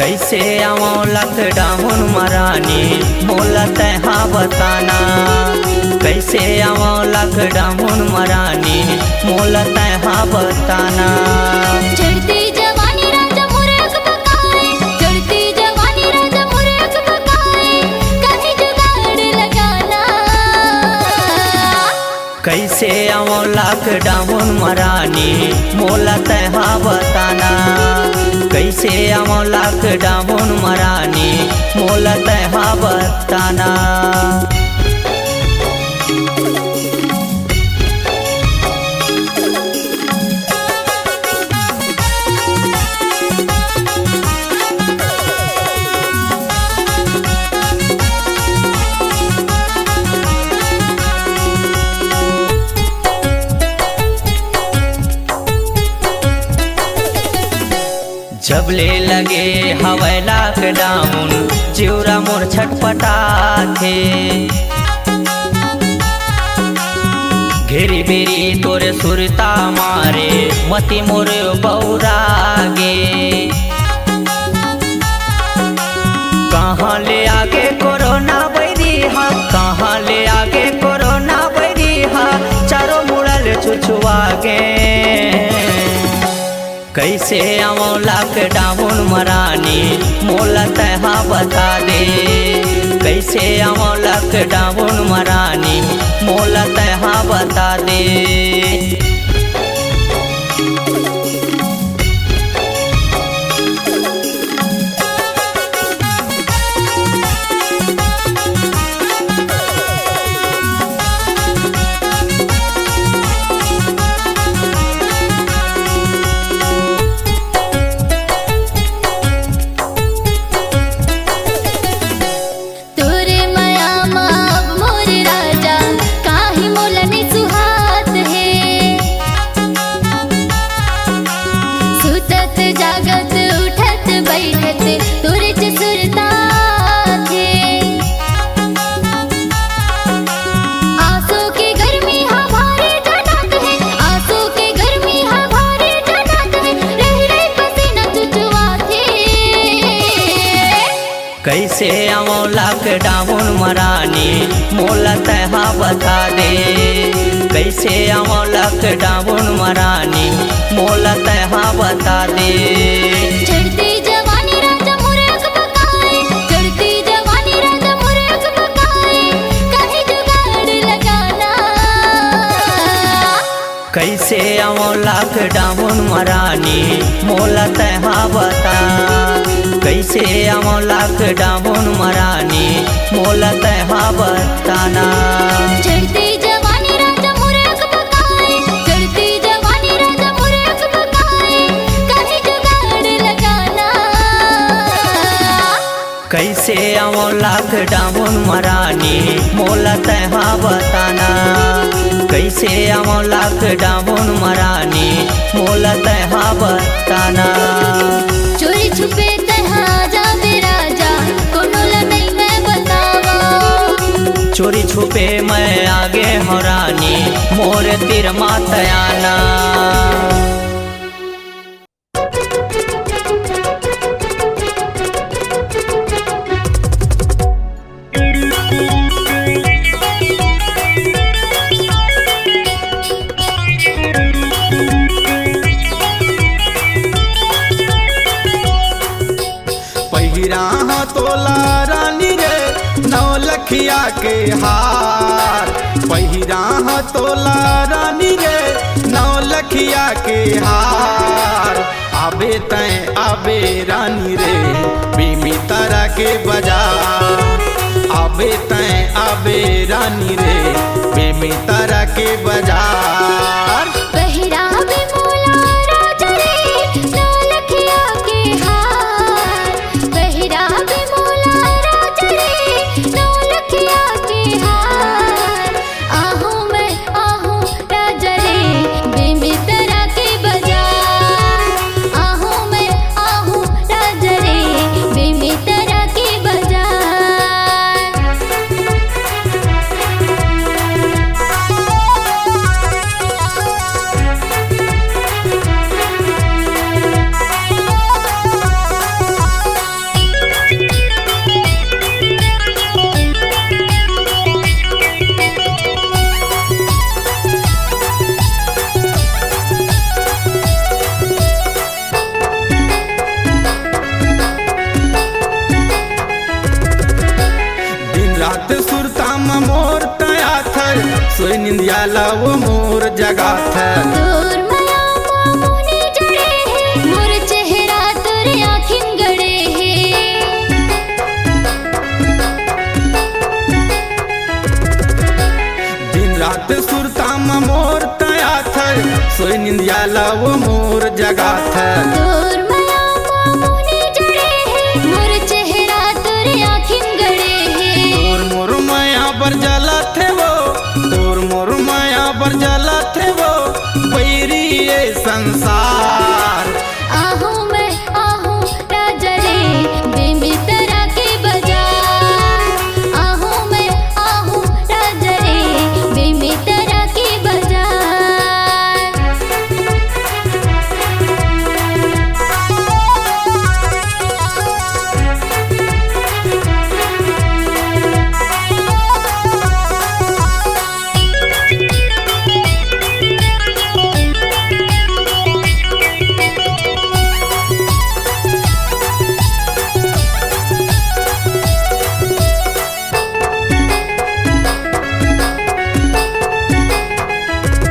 कैसे आवो लॉकडाउन मरानी मोला तैहा बताना। कैसे आवो लॉकडाउन मरानी मोला तैहा बताना। चढ़ती जवानी राजा मुर्ख पकाए, चढ़ती जवानी राजा मुर्ख पकाए, कहीं जुगाड़ लगाना। कैसे आवो लॉकडाउन मरानी मोला तैहा बताना। कैसे आवो लॉकडाउन मरानी मोला तैहा बताना। जब ले लगे हवै लॉकडाउन जिउरा मोर छटपटा थे। घेरी बेरी तोरे सुरता मारे मती मोर बौरागे। कहाँ ले आगे कोरोना बैरी हा, कहाँ ले आगे कोरोना बैरी हा, चारों मुड़ल छुछुआगे। कैसे आवो लॉकडाउन मरानी मोला तैहा बता दे। कैसे आवो लॉकडाउन मरानी मोला तैहा बता दे। कैसे आवो लॉकडाउन मरानी मोला तैहा बता दे। कैसे आवो लॉकडाउन मरानी मोला तैहा बता दे। चढ़ती जवानी राजा मुर्ख पकाए, चढ़ती जवानी राजा मुर्ख पकाए, कहीं जुगाड़ लगाना। कैसे आवो लॉकडाउन मरानी मोला तैहा बता। कैसे आवो लॉकडाउन मरानी मोला तैहा बताना। चढ़ती जवानी राजा मुर्ख पकाए, चढ़ती जवानी राजा मुर्ख पकाए, कहीं जुगाड़ लगाना। कैसे आवो लॉकडाउन मरानी मोला तैहा बताना। कैसे आवो लॉकडाउन मरानी मोला तैहा बताना। चोरी छुपे तैहा जावे राजा कोनो ला नहीं मैं बतावा। चोरी छुपे मैं आगे हो रानी मोर तिर मातयाना। तोला रानी रे नौलखिया के हार। पहिरा तोला रानी रे नौलखिया के हार। आबे तैं आबे रानी रे बीमी तारा के बाजार। आबे तैं आबे रानी रे बीमी तारा के बाजार। निंदिया लव मोर जगात तोर माया मोने जड़े है मोर चेहरा तोरे आँखिन गड़े है दिन रात सुरता मोर तया थे सोई निंदिया लव मोर जगात तोर माया मोने जड़े है मोर चेहरा तोरे आँखिन गड़े है तोर मोर माया बर जला थे वो तोर मोर माया बर जला थे वो बैरी ये संसार आहूँ मैं आहूँ राजा रे बेमितरा के बाजार आहूँ मैं आहूँ राजा रे बेमितरा के बाजार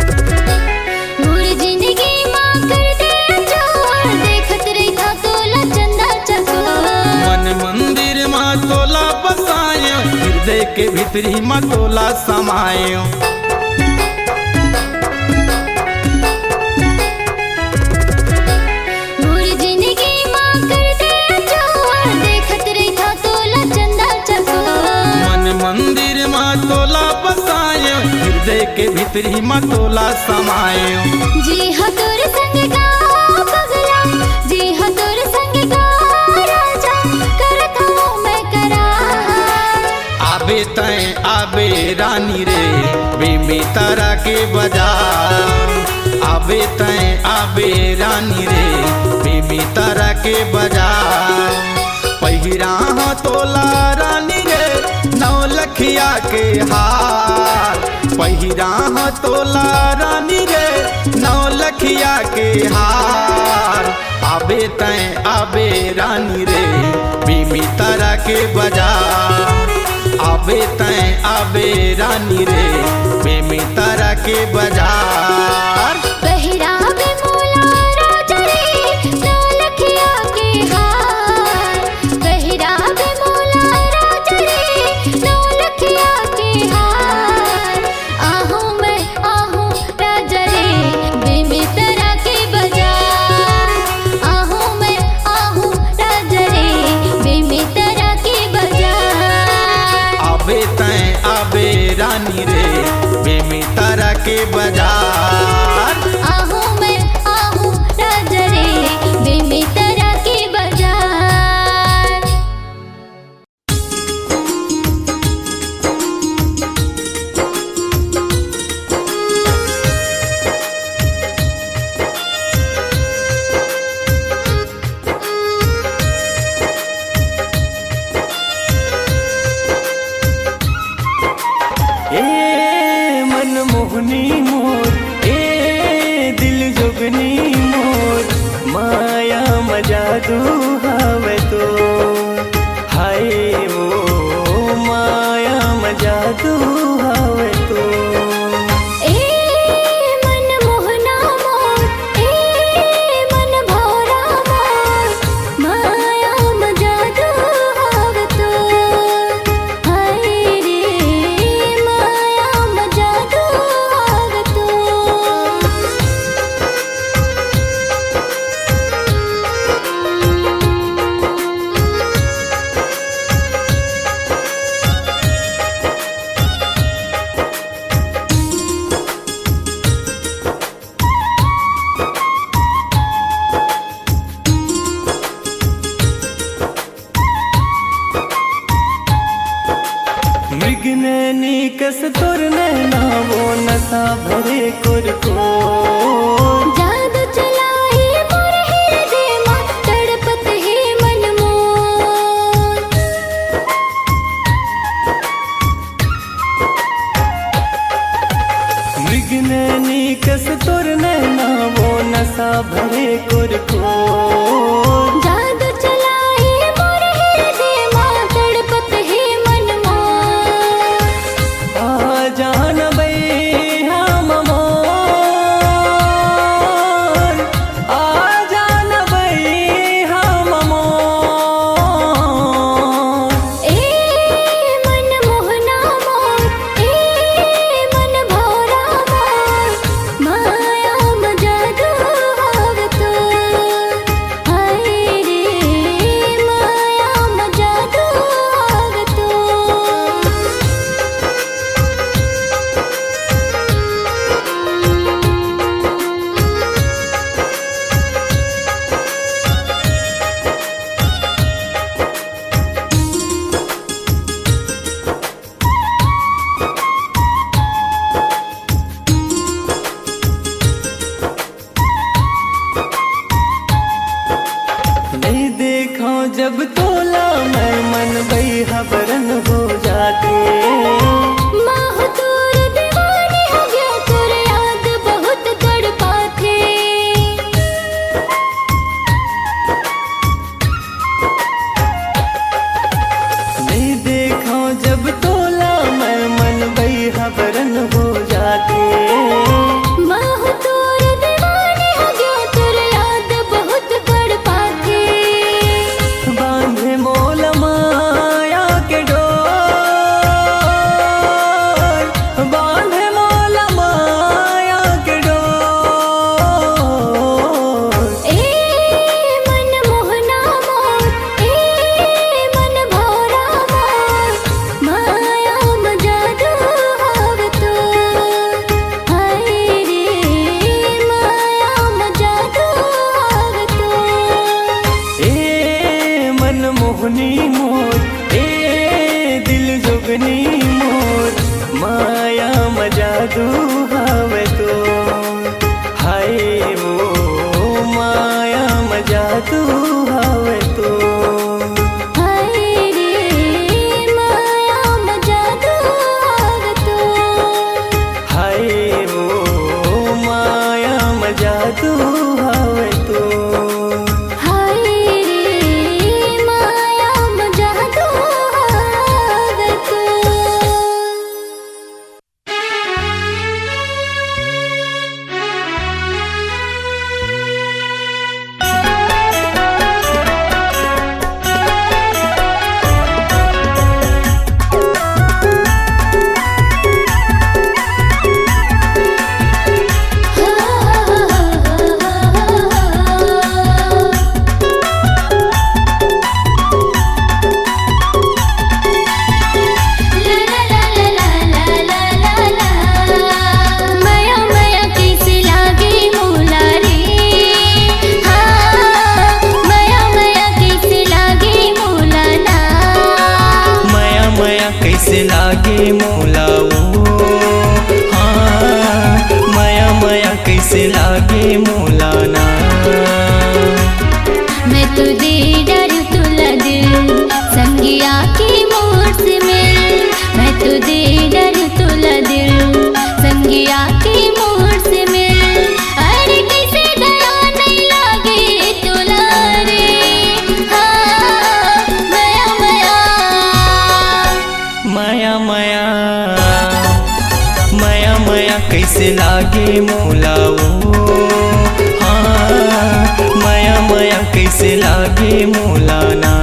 मोर जिंदगी माँ कर दे अजोर देखत रही था तोला चंदा चकोर मन मंदिर माँ तोला बसायो हृदय के भीतरी माँ तोला समायो मोर जिंदगी माँ कर दे अजोर देखत रही था तोला चंदा चकोर मन मंदिर माँ तोला बसायो हृदय के भीतरी माँ तोला समायो जी हाँ तोर संग गा पगला जी हाँ तोर संग गा राजा करत हूँ मैं करार आबे तय आबे रानी रे बेमितरा के बाजार आबे तय आबे रानी रे बेमितरा के बाजार पहिरा तोला रानी रे नौलखिया के हार पहिरा तोला रानी रे नौलखिया के हार आबे तय आबे रानी रे बेमितरा के बाजार आबे तय आबे रानी रे बेमितरा के बाजार पहिरावे मोला राजा रे नौलखिया के हार पहिरावे मोला राजा रे नौलखिया के हार आहूँ मैं आहूँ राजा रे बेमितरा के बाजार आहूँ मैं आहूँ राजा रे बेमितरा के बाजार आबे तय आबे रानी रे बेमितरा के बाजार आहूँ मैं आहूँ राजा रे बेमितरा के बाजार ए मनमोहनी मोर ए दिल जोगनी मोर माया मजादू हवे तो हाय ओ माया मजादू हवे तो ए मन मोहना मोर ए मन भौरा मोर माया मजादू हाव तो हाय रे माया मजादू हाव तो मृगनैनी कस तोर नैना वो नशा भरे कुरको जादू चलाए मोर हृदय माँ तड़पत है मन मोर मृगनैनी कस तोर नैना वो नशा भरे कुरको जादू चलाए मोर हृदय माँ तड़पत है मन मोर आ जान बई कैसे लागे मोला ओ हाँ माया माया कैसे लागे मोला ना।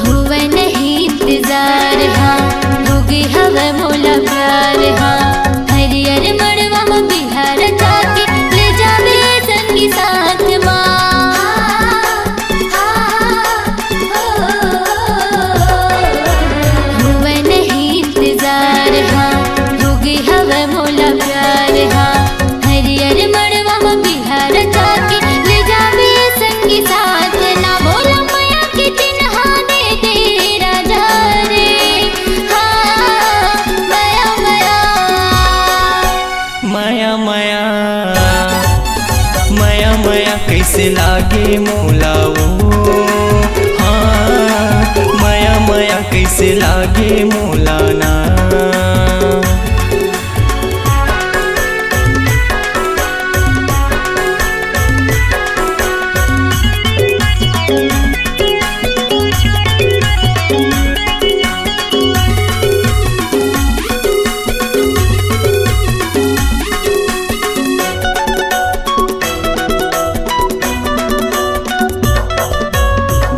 हुआ नहीं इंतजार हाँ होगी हवा मोला प्यार हाँ हरियर मड़वा में बिहार जाके ले जावे संगी साथ हुआ नहीं इंतजार हाँ होगी हवा मोला प्यार हाँ हरियर मड़वा में बिहार जाके ले जावे संगी साथ ना बोला माया के चिन्हा दे तेरा जा रे हाँ माया माया माया माया माया माया कैसे लागे मोला ओ हाँ माया माया कैसे लागे मोला ना।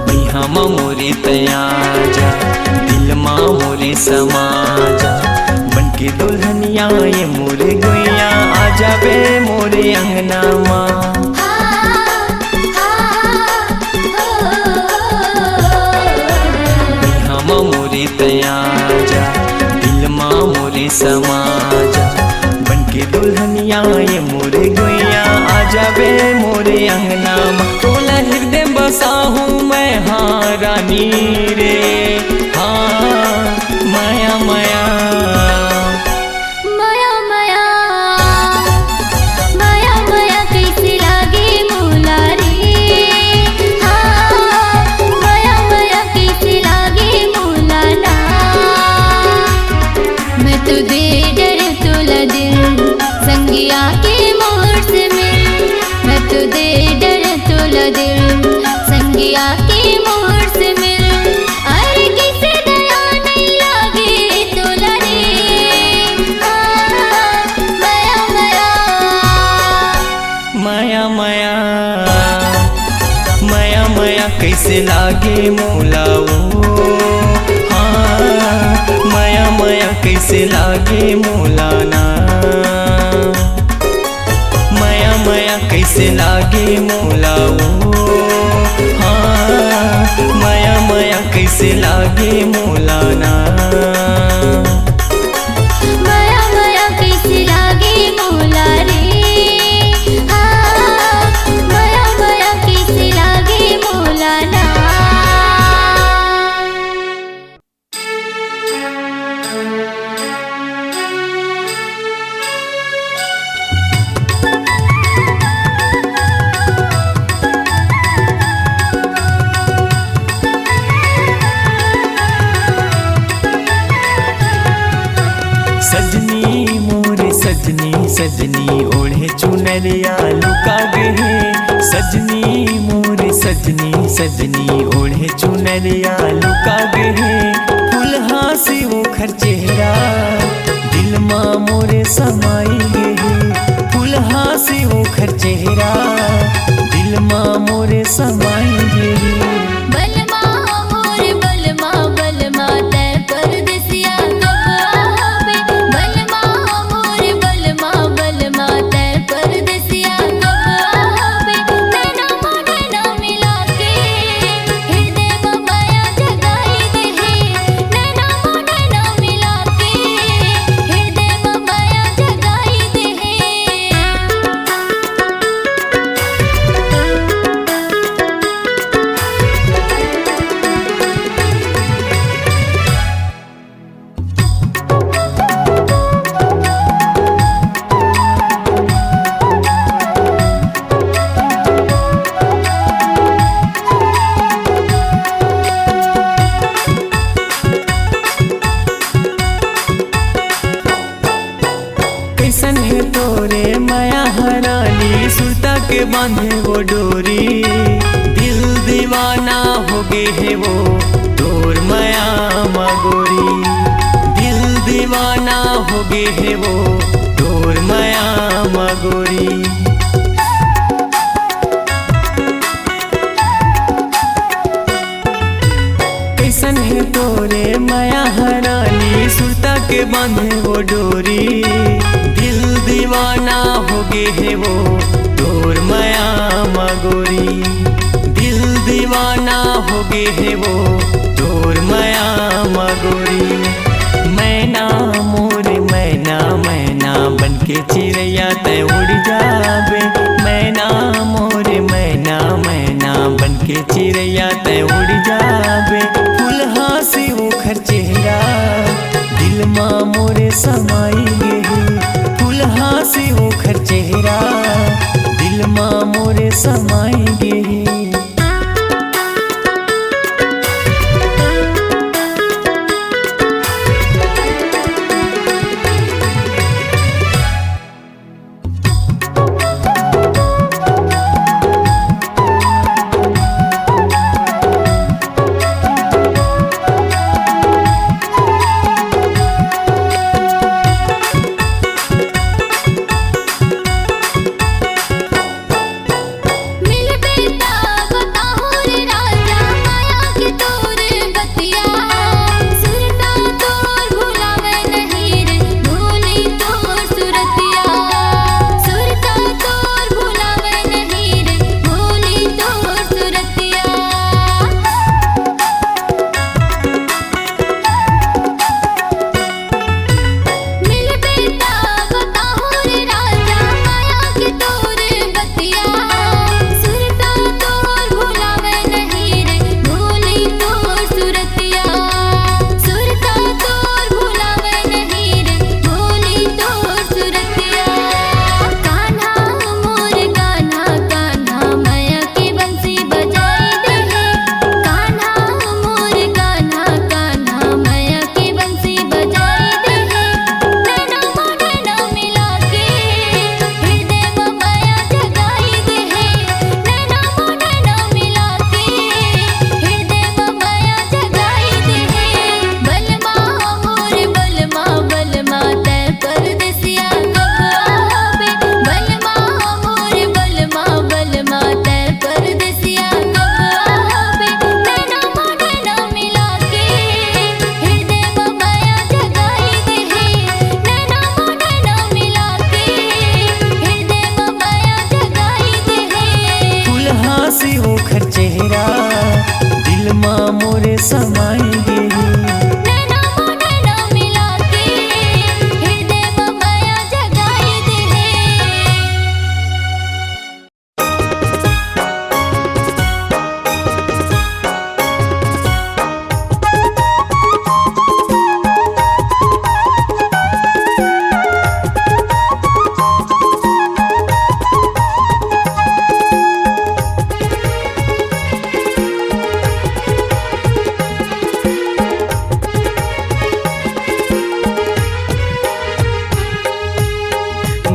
बिहामा मोरे तया जा दिल माँ मोरे समा जा बनके दुल्हनिया ये मोरे गुइया आ जाबे मोरे अंगना माँ। बिहामा मोरे तया जा दिल माँ मोरे समा जा बनके दुल्हनिया ये मोरे गुइया आ जाबे मोरे अंगना माँ। तोला हृदय बसा हूँ मैं हाँ रानी रे हाँ माया माया माया माया माया माया कैसे लागे मोला रे हाँ माया माया कैसे लागे मोला ना। मैं तो दे डर तोला दिल संगिया के मोर से मिल मैं तो दे डर तोला दिल संगिया के मोर से मिल अरे किसे दया नहीं लागे तोला रे माया माया माया माया माया माया कैसे लागे मोला ओ हाँ माया माया कैसे लागे मोला ना। माया माया कैसे लागे मोला ओ हाँ माया माया कैसे लागे मोला ना। माया माया कैसे लागे मोला रे हाँ माया माया कैसे लागे मोला ना। सजनी मोरे सजनी सजनी ओढ़े चुनरिया लुका गए सजनी मोरे सजनी सजनी ओढ़े चुनरिया लुका गए फुलहा से वो खर चेहरा दिल माँ मोरे समाई गए फुलहा से वो खर चेहरा दिल माँ मोरे समाई गए। बलमा मोर बलमा बलमा तै परदेसिया कब आवे बलमा मोर बलमा बलमा तै परदेसिया कब आवे नैना मोढ़े ना मिला के हृदय में माया जगाई दे नैना मोढ़े ना मिला के हृदय में माया जगाई दे। बांधे वो डोरी, दिल दीवाना हो गए है वो तोर माया मगोरी, दिल दीवाना हो गए है वो तोर माया मगोरी। कैसन है तोरे माया हरानी, सुरता के बांधे वो डोरी, दिल दीवाना हो गए है वो तोर माया मगोरी, दिल दीवाना हो गए है वो तोर माया मगोरी। मैना मोरे मैना मैना बनके चिड़ैया तय उड़ जाबे, मैना मोरे मैना मैना बनके चिड़ैया तय उड़ जाबे। फुलहा से ओखर चेहरा दिल माँ मोरे समाई गे, फुलहा से ओखर चेहरा दिल माँ मोरे समाई गे।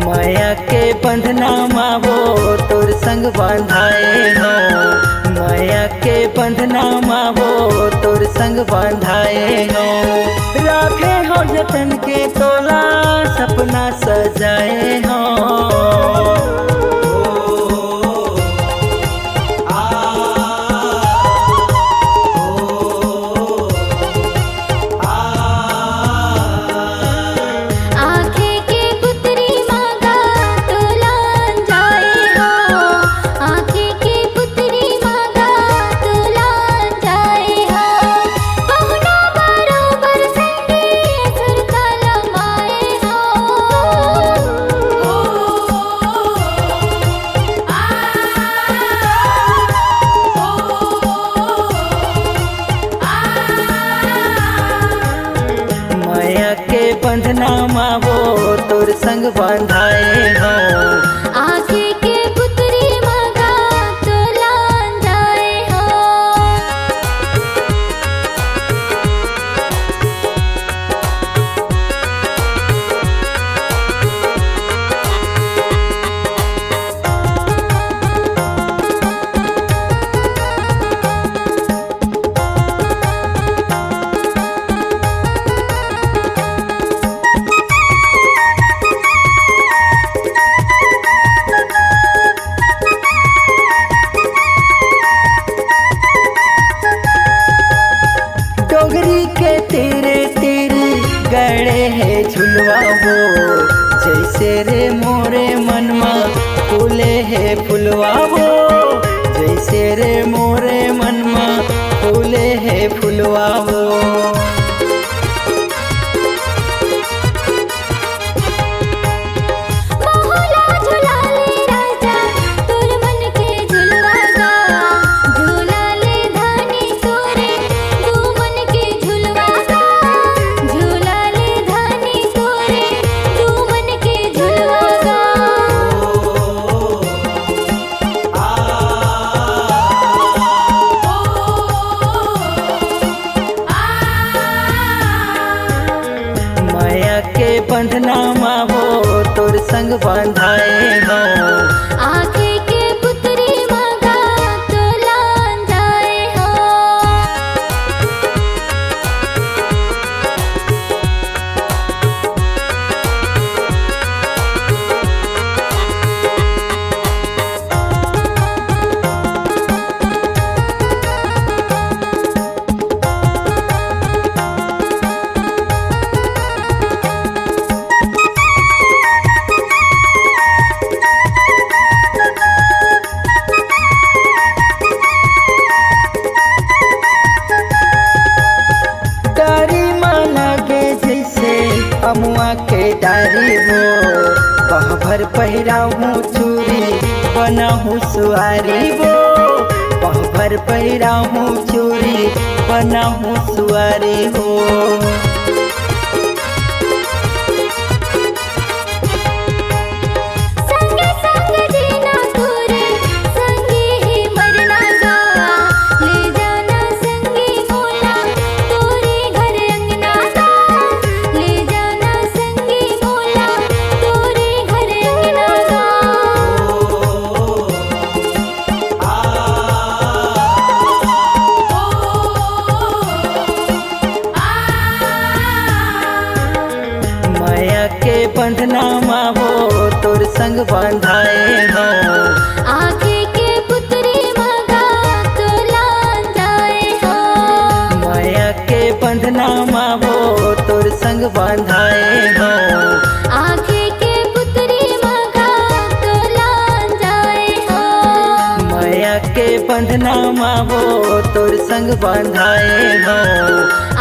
माया के बंधना मावो तोर संग बांधाए हो, माया के बंधना मावो तोर संग बांधाए हो। राखे हो जतन के तोला सपना सजाए हो। बंधना मावो तोर संग बांधाए हो। आँखें के पुतरी मगा तोला जाए हो। फुलवा वो, जैसे रे मोरे मनमा फूले है फुलवा वो। बहुला झूला ले राजा तोर मन के झुलवा गा, झूला ले धानी तोरे तू मन के झुलवा गा, झूला ले धानी तोरे तू मन के झुलवा गा। माया के बंधना मावो तोर संग बांधाए हो। आँखे के पुतरी मगा तो लान जाए हो। डारी माला के जैसे अमुआ के डारी वो, वह भर पहिराहूँ चूड़ी बनाहूँ सुआरी वो, वह भर पहिराहूँ चूड़ी बनाहूँ सुआरी हो। संगे संग जीना तोरे संगे ही मरना गा, ले जाना संगे मोला तोरे घर अंगना गा, ले जाना संगे मोला तोरे घर अंगना गा। माया के बंधना मावो तोर संग बांधाए हो। आँखे के पुतरी मगा तो लान जाए हो। माया के बंधना मावो तोर संग बांधाए हो। आँखे के पुतरी मगा तो लान जाए हो। माया के बंधना मावो तोर संग बांधाए हो।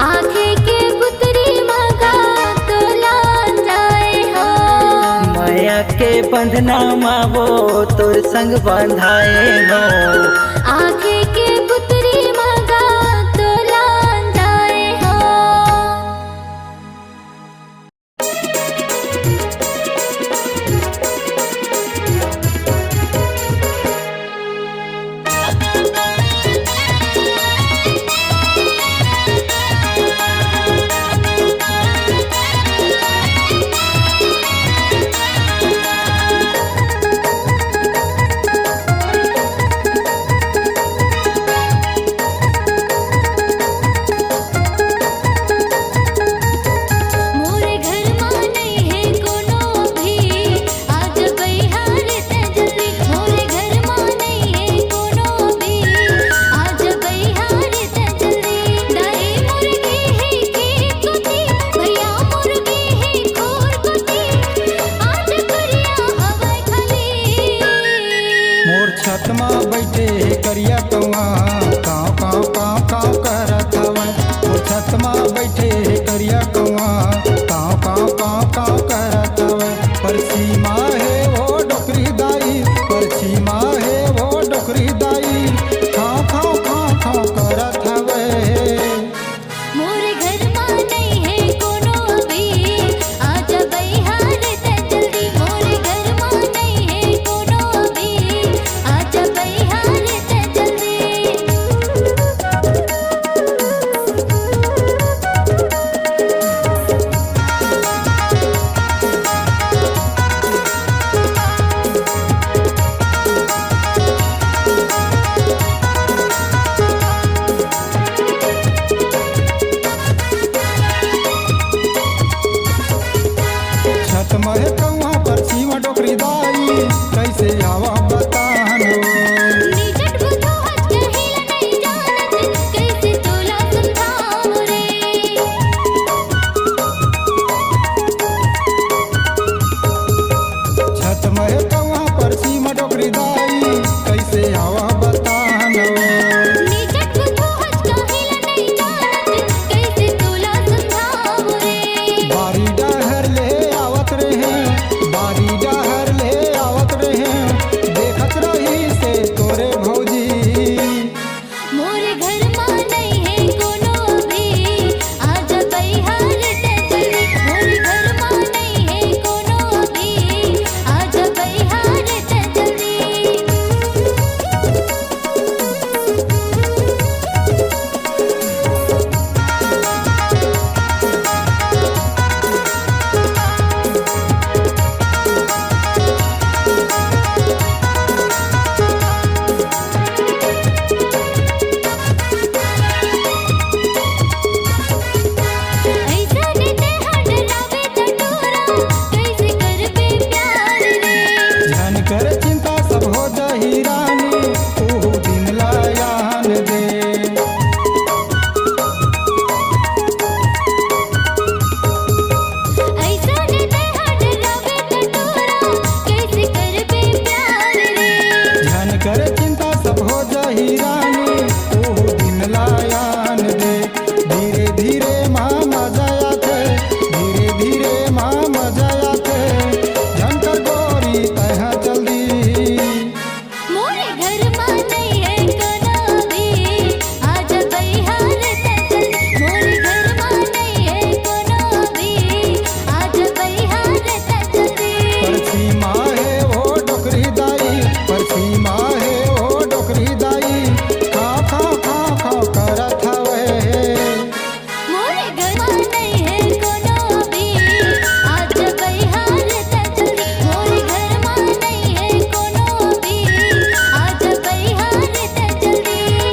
आँखे के पुतरी मगा तो लान जाए हो। माया के बंधना मावो तोर संग बांधाए हो। आँखे के पुतरी मगा तो लान जाए हो। मोरे घर मां नहीं है कोनो भी, आज बहिहार तजली। मोरे घर मां नहीं है कोनो भी, आज बहिहार तजली। दाई मुर्गी है की कोती, भैया मुर्गी है खोर कोती, आज करिया हवा खाली। मोर छत माँ बैठे करिया कौआ काँव काँव काँव काँव करत हवै। मोर छत माँ बैठे करिया कौआ काँव काँव काँव काँव करत हवै। परछी माँ है वो डोकरी दाई, परछी माँ है वो डोकरी दाई, खाँव खाँव खाँव खाँव करत हवै। मोरे घर मां नहीं है कोनो भी, आज बहिहार तजली। मोरे घर मां नहीं है कोनो भी, आज बहिहार तजली।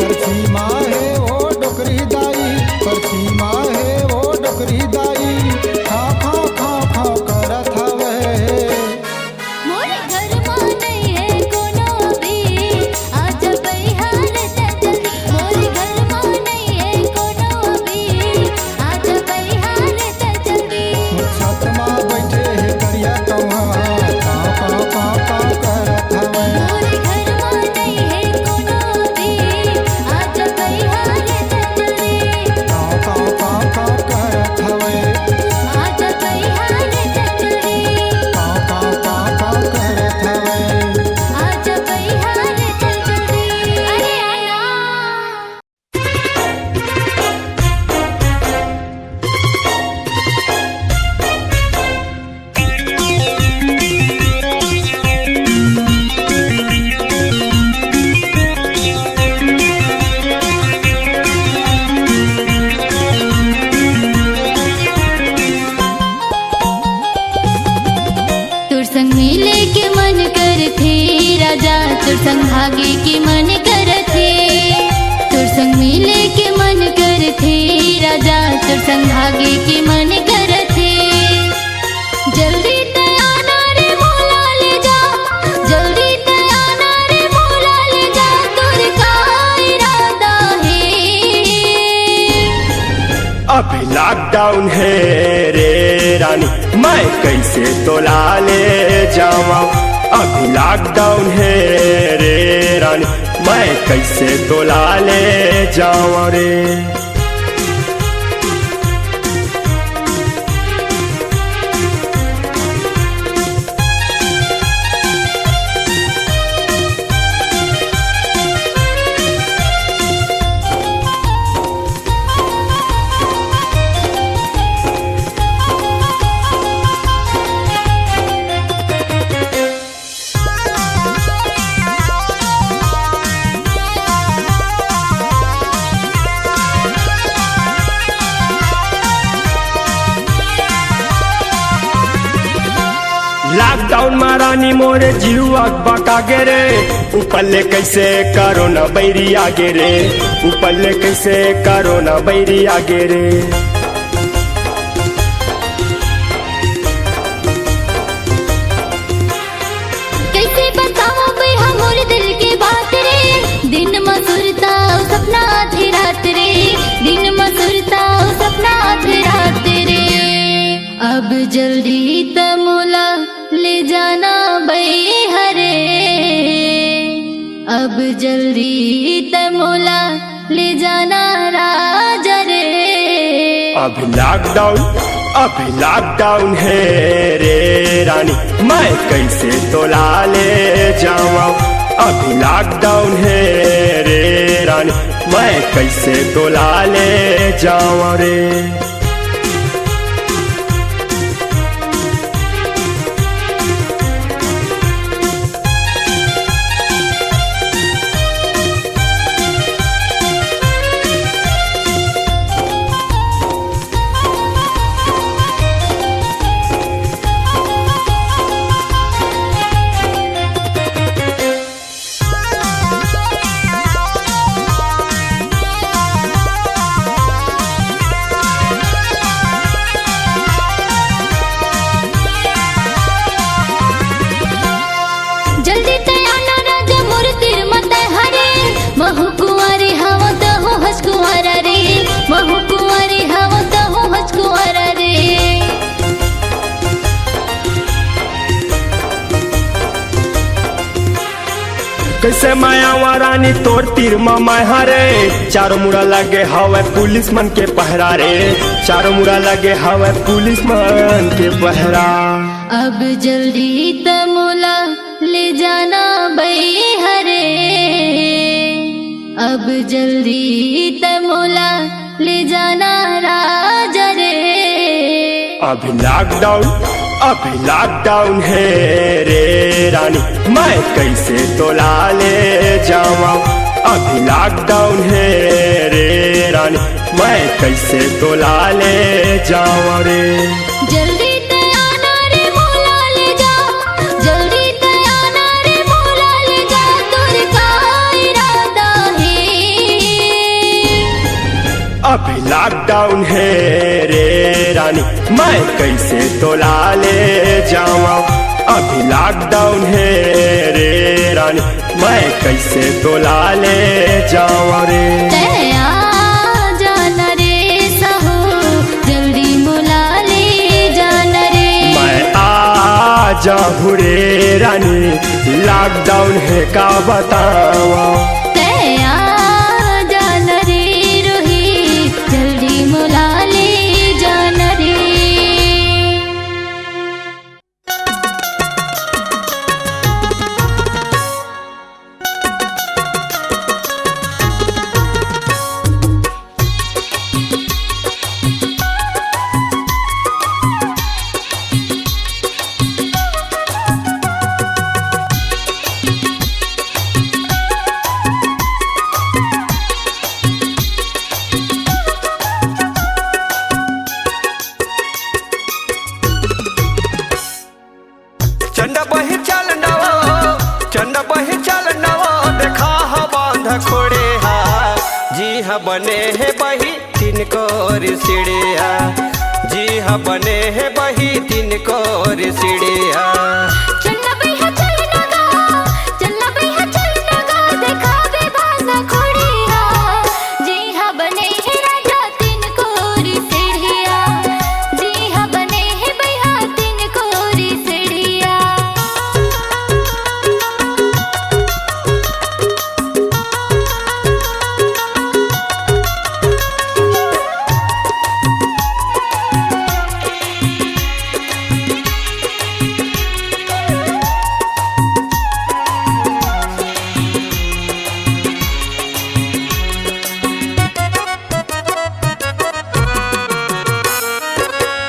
परछी माँ है वो डोकरी दाई, परछी माँ है वो डोकरी दाई, खाओ खाओ खाओ खाओ करत हवे। मोर घर मां नहीं है कोनो भी, आज बहिहार जल्दी। मोर घर मां नहीं है कोनो भी, आज बहिहार जल्दी। मोर छत माँ बैठे है करिया कौआ, काँव काँव काँव काँव करत हवे। मोर घर मां नहीं है कोनो भी, आज बहिहार जल्दी। काँव काँव काँव काँव करत हवे, आज बहिहार जल्दी। काँव काँव काँव काँव करत हवे। आज बहिहार जल्दी। अरे आना। तोर संग मिले के मन करथे राजा, तोर संग भागे के मन करथे। तोर संग मिले के मन करथे राजा, तोर संग भागे के मन करथे। जल्दी तयाना रे मोला ले जा, जल्दी तयाना रे मोला ले जा, तोर का इरादा है। अभी लॉकडाउन है रे रानी, मैं कैसे तोला ले जावा। अभी लॉकडाउन है रे रानी, मैं कैसे तोला ले जावा रे। लॉकडाउन में रानी मोरे जीवा बका गे रे, ऊपरले कैसे करो ना बैरी आगे रे, ऊपरले कैसे करो ना बैरी आगे रे। कैसे बताओ भाई हमर दिल के बात रे, दिन में सुरता सपना आधी रात रे, दिन में सुरता सपना आधी रात रे। अब जल्दी तमोला ले जाना भाई हरे, अब जल्दी तमोला ले जाना राजा रे। अभी लॉकडाउन है रे रानी, मैं कैसे तोला ले जावा। अभी लॉकडाउन है रे रानी, मैं कैसे तोला ले जावा रे। जल्दी तयाना राजा मोर तिर मत हरे, महु कुंवारी हवा दहु हस कुंवारा रे, महु कुंवारी हवा दहु हस कुंवारा रे। कैसे माया रानी तोर तीर मैं हरे, चारों मुड़ा लगे हवे पुलिस मन के पहरा रे, चारों मुड़ा लगे हवे पुलिस मन के पहरा। अब जल्दी तमोला ले जाना भाई हरे, अब जल्दी तमोला ले जाना राजा रे। अभी लॉकडाउन है रे रानी, मैं कैसे तोला ले जावा। अभी लॉकडाउन है रे रानी, मैं कैसे तोला ले जावा रे। जल्दी तयाना रे मोला ले जा, जल्दी तयाना रे मोला ले जा, तोर का इरादा है। अभी लॉकडाउन है रे रानी, मैं कैसे तोला ले जावा। अभी लॉकडाउन है रे रानी, मैं कैसे तोला ले जावा रे। तैया जाना रे सहू, जल्दी बुला ले जाना रे। मैं आ जाऊँ रे रानी, लॉकडाउन है का बतावा। तैया जाना रे रोही, जल्दी बुला ले जाना रे। चंदा बही चल नवा, चंदा बही चल नवा, देखा हा बांध खोड़े हा। जी हा बने है बही तीन कोर सिड़िया, जी हा बने है बही तीन कोर सिड़िया। चलना भैया चलना गा, चलना भैया चलना गा, देखा बे बांधा खोड़िया। जी हा बने है राजा तीन कोरी सीढ़िया, जी हा बने है भैया तीन कोरी सीढ़िया।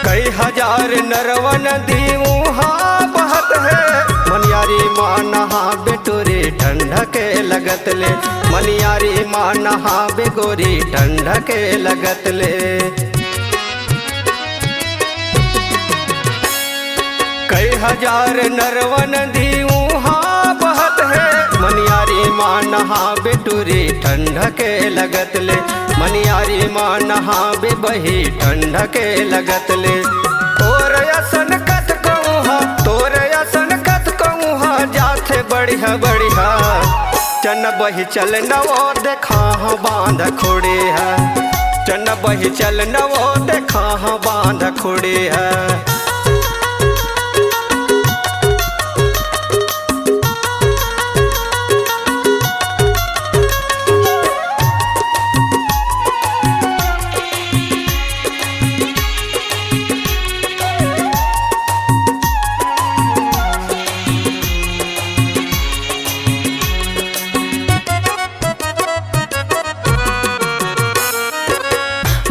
कई हजार नरवन दीवू हा बहत है, मनियारी माँ नहा बेटोरी ठंडा के लगत ले। मनियारी माँ नहा बेगोरी ठंडा के लगत ले। कई हजार नरवन दीवू हा बहत है, मनियारी माँ नहा बेटोरी ठंडा के लगत ले। मनियारी माँ नहा बे बही ठंडा के लगत ले। तोर असन कत कहूँ हा, तोर असन कत कहूँ हा, जाथे बढ़िया बढ़िया। चन बही चल नवो देखा हा बांध खोड़े है, चन बही चल नवो देखा हा बांध खोड़े है।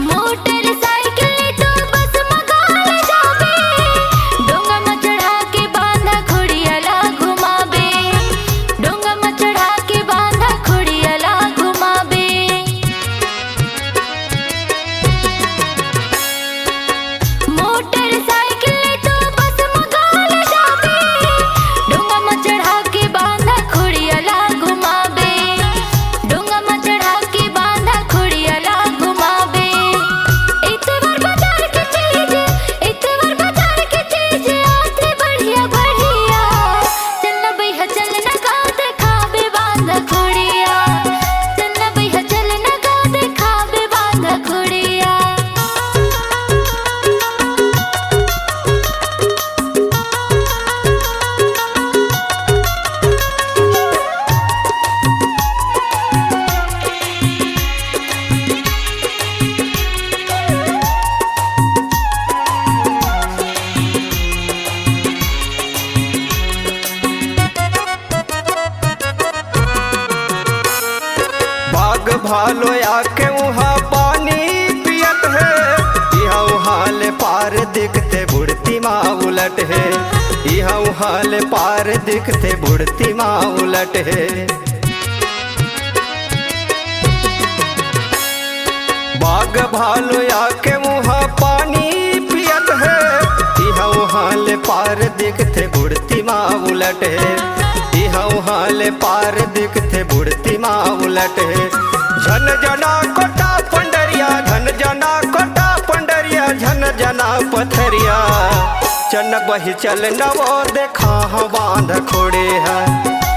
मोटरसाइकिल तो बस मगाल जाबे, डोंगा में चढ़ा के बांधा खोड़ियाला घुमाबे, डोंगा में चढ़ा के बांधा खोड़ियाला घुमाबे। मोटरसाइकिल तो बस मगाल जाबे, डोंगा में चढ़ा के बांधा खोड़ियाला घुमाबे, डोंगा में चढ़ा के बांधा खोड़ियाला घुमाबे। इतवर बाजार के चीज, इतवर बाजार के चीज, आते बढ़िया बढ़िया। चलना भैया चलना गा, देखाबे बांधा खोड़िया, चलना भैया चलना गा, देखाबे बांधा खोड़िया। बाग भालो आके वहाँ पानी पियत है, यहाँ वहाँ ले पार दिखते बुढ़ती माँ उलट है, यहाँ वहाँ ले पार दिखते बुढ़ती माँ उलट है। बाग भालो आके वहाँ पानी पियत है, यहाँ वहाँ ले पार दिखते बुढ़ती माँ उलट है, यहाँ वहाँ ले पार दिखते बुढ़ती माँ उलट है। झन जना कोटा पंडरिया, धन चनक बही चल नवो देखा बांध खोड़े है।